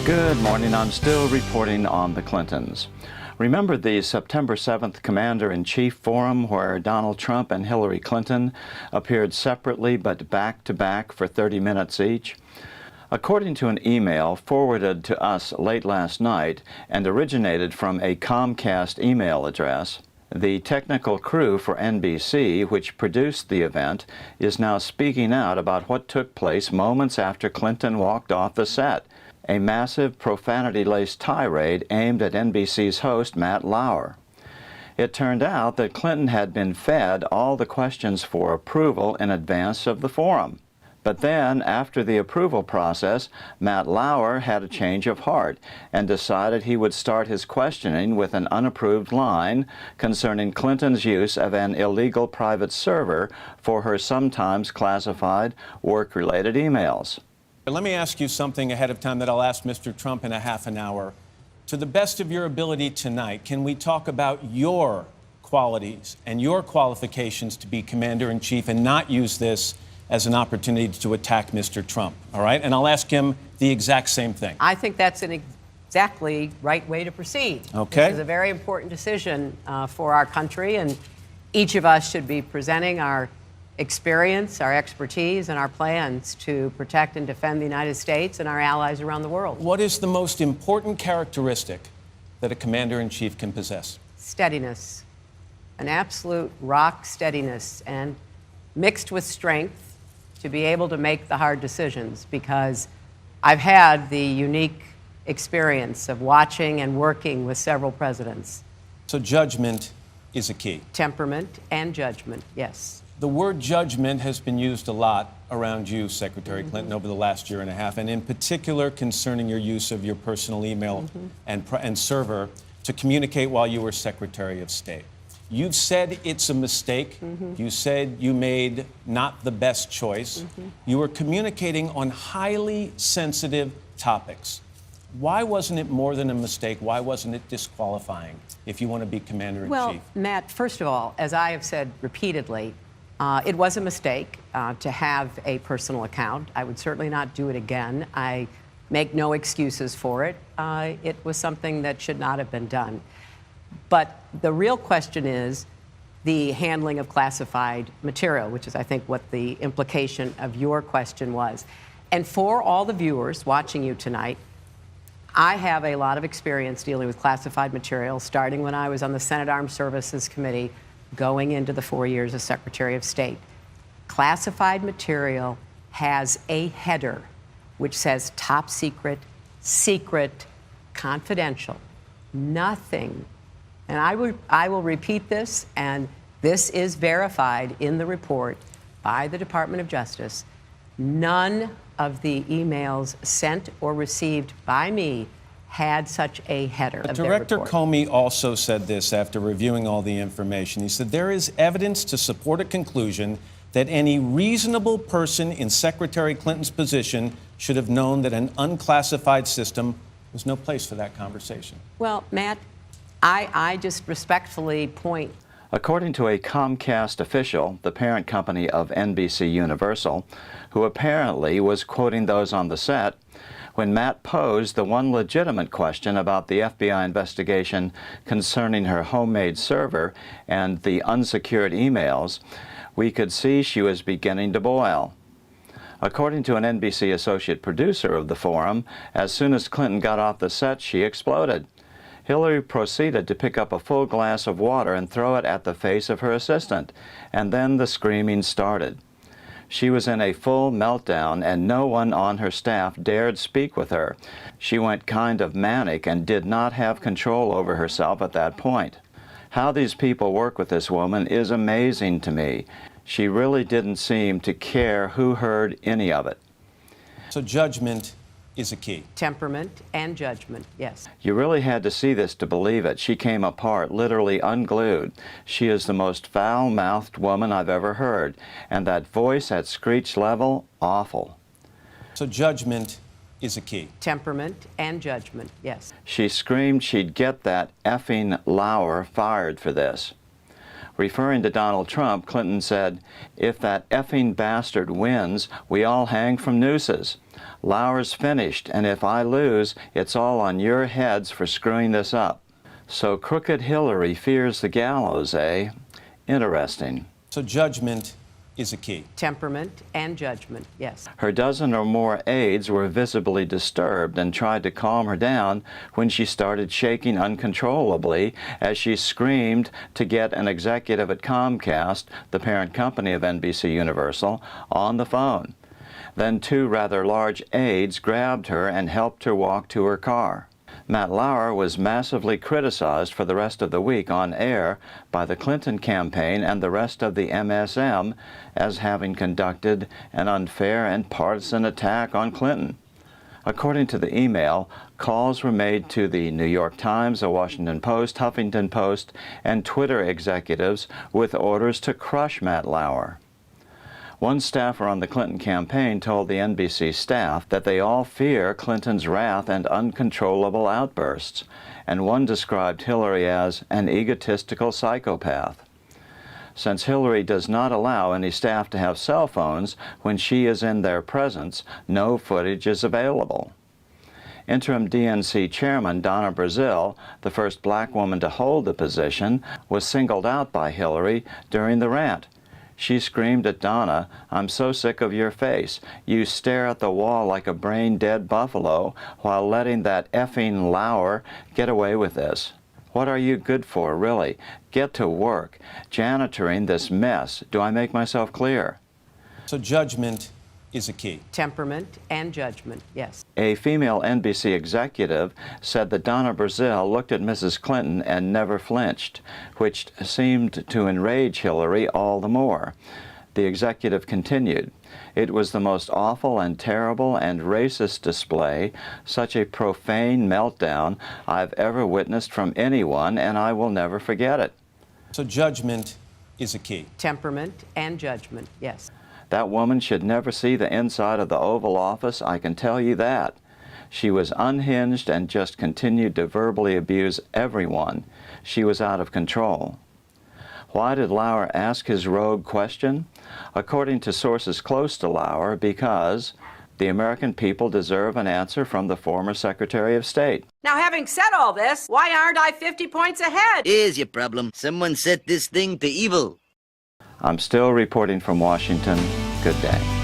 Good morning. I'm still reporting on the Clintons. Remember the September 7th Commander-in-Chief Forum where Donald Trump and Hillary Clinton appeared separately but back-to-back for 30 minutes each? According to an email forwarded to us late last night and originated from a Comcast email address, the technical crew for NBC, which produced the event, is now speaking out about what took place moments after Clinton walked off the set. A massive profanity-laced tirade aimed at NBC's host, Matt Lauer. It turned out that Clinton had been fed all the questions for approval in advance of the forum. But then, after the approval process, Matt Lauer had a change of heart and decided he would start his questioning with an unapproved line concerning Clinton's use of an illegal private server for her sometimes classified work-related emails. Let me ask you something ahead of time that I'll ask Mr. Trump in a half an hour. To the best of your ability tonight, can we talk about your qualities and your qualifications to be Commander-in-Chief and not use this as an opportunity to attack Mr. Trump, all right? And I'll ask him the exact same thing. I think that's an exactly right way to proceed. Okay. This is a very important decision for our country, and each of us should be presenting our experience, our expertise, and our plans to protect and defend the United States and our allies around the world. What is the most important characteristic that a Commander-in-Chief can possess? Steadiness, an absolute rock steadiness, and mixed with strength to be able to make the hard decisions, because I've had the unique experience of watching and working with several presidents. So judgment is a key. Temperament and judgment, yes. The word judgment has been used a lot around you, Secretary Clinton, over the last year and a half, and in particular concerning your use of your personal email and server to communicate while you were Secretary of State. You've said it's a mistake. You said you made not the best choice. You were communicating on highly sensitive topics. Why wasn't it more than a mistake? Why wasn't it disqualifying if you want to be Commander-in-Chief? Well, Matt, first of all, as I have said repeatedly, it was a mistake to have a personal account. I would certainly not do it again. I make no excuses for it. It was something that should not have been done. But the real question is the handling of classified material, which is, I think, what the implication of your question was. And for all the viewers watching you tonight, I have a lot of experience dealing with classified material, starting when I was on the Senate Armed Services Committee, going into the 4 years as Secretary of State. Classified material has a header which says top secret, secret, confidential, nothing. And I will repeat this, and this is verified in the report by the Department of Justice. None of the emails sent or received by me had such a header. Director Comey also said this after reviewing all the information. He said there is evidence to support a conclusion that any reasonable person in Secretary Clinton's position should have known that an unclassified system was no place for that conversation. Well, Matt, I just respectfully point. According to a Comcast official, the parent company of NBC Universal, who apparently was quoting those on the set, when Matt posed the one legitimate question about the FBI investigation concerning her homemade server and the unsecured emails, we could see she was beginning to boil. According to an NBC associate producer of the forum, as soon as Clinton got off the set, she exploded. Hillary proceeded to pick up a full glass of water and throw it at the face of her assistant, and then the screaming started. She was in a full meltdown, and no one on her staff dared speak with her. She went kind of manic and did not have control over herself at that point. How these people work with this woman is amazing to me. She really didn't seem to care who heard any of it. So judgment is a key. Temperament and judgment, yes. You really had to see this to believe it. She came apart, literally unglued. She is the most foul-mouthed woman I've ever heard. And that voice at screech level, awful. So judgment is a key. Temperament and judgment, yes. She screamed she'd get that effing Lauer fired for this. Referring to Donald Trump, Clinton said, "If that effing bastard wins, we all hang from nooses. Lauer's finished, and if I lose, it's all on your heads for screwing this up." So crooked Hillary fears the gallows, eh? Interesting. So judgment is a key. Temperament and judgment, yes. Her dozen or more aides were visibly disturbed and tried to calm her down when she started shaking uncontrollably as she screamed to get an executive at Comcast, the parent company of NBC Universal, on the phone. Then two rather large aides grabbed her and helped her walk to her car. Matt Lauer was massively criticized for the rest of the week on air by the Clinton campaign and the rest of the MSM as having conducted an unfair and partisan attack on Clinton. According to the email, calls were made to the New York Times, the Washington Post, Huffington Post, and Twitter executives with orders to crush Matt Lauer. One staffer on the Clinton campaign told the NBC staff that they all fear Clinton's wrath and uncontrollable outbursts, and one described Hillary as an egotistical psychopath. Since Hillary does not allow any staff to have cell phones when she is in their presence, no footage is available. Interim DNC chairman Donna Brazile, the first black woman to hold the position, was singled out by Hillary during the rant. She screamed at Donna, "I'm so sick of your face. You stare at the wall like a brain-dead buffalo while letting that effing Lauer get away with this. What are you good for, really? Get to work. Janitoring this mess. Do I make myself clear?" So judgment is a key. Temperament and judgment, yes. A female NBC executive said that Donna Brazile looked at Mrs. Clinton and never flinched, which seemed to enrage Hillary all the more. The executive continued, "It was the most awful and terrible and racist display, such a profane meltdown I've ever witnessed from anyone, and I will never forget it." So judgment is a key. Temperament and judgment, yes. That woman should never see the inside of the Oval Office, I can tell you that. She was unhinged and just continued to verbally abuse everyone. She was out of control. Why did Lauer ask his rogue question? According to sources close to Lauer, because the American people deserve an answer from the former Secretary of State. Now, having said all this, why aren't I 50 points ahead? Here's your problem. Someone set this thing to evil. I'm still reporting from Washington. Good day.